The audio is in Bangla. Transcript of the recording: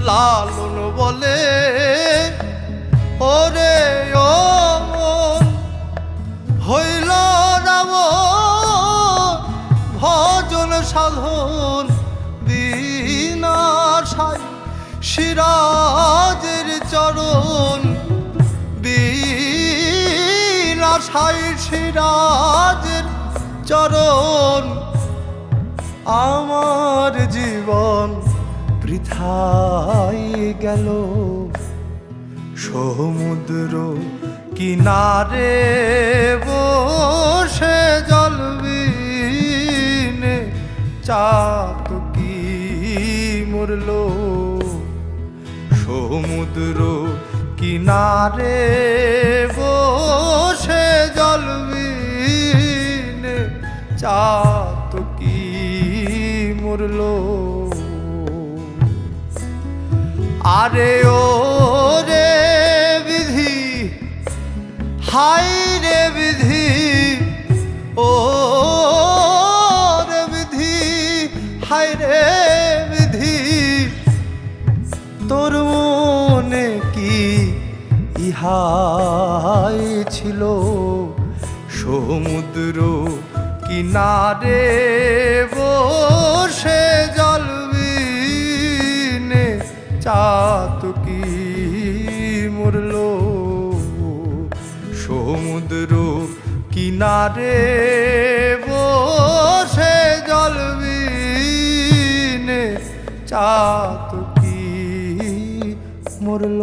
লালন বলে ওরে ও মন হইল রাম ভজন সাধন বিনাশায় সিরাজের চরণ বিনাশায় সিরাজের চরণ আমার জীবন বৃথায় গেল সমুদ্র কিনারে বসে জল বিনে চাতকি মরল সমুদ্র কিনারে বসে জল বিনে চাতকি মরল আরে ও রে বিধি হাই রে বিধি ও রে বিধি হাই রে বিধি তোর মনে কি ইহাই ছিল সমুদ্র কিনারে বসে জল বিনে চাতকি মরল সমুদ্র কিনারে বসে জল বিনে চাতকি মরল।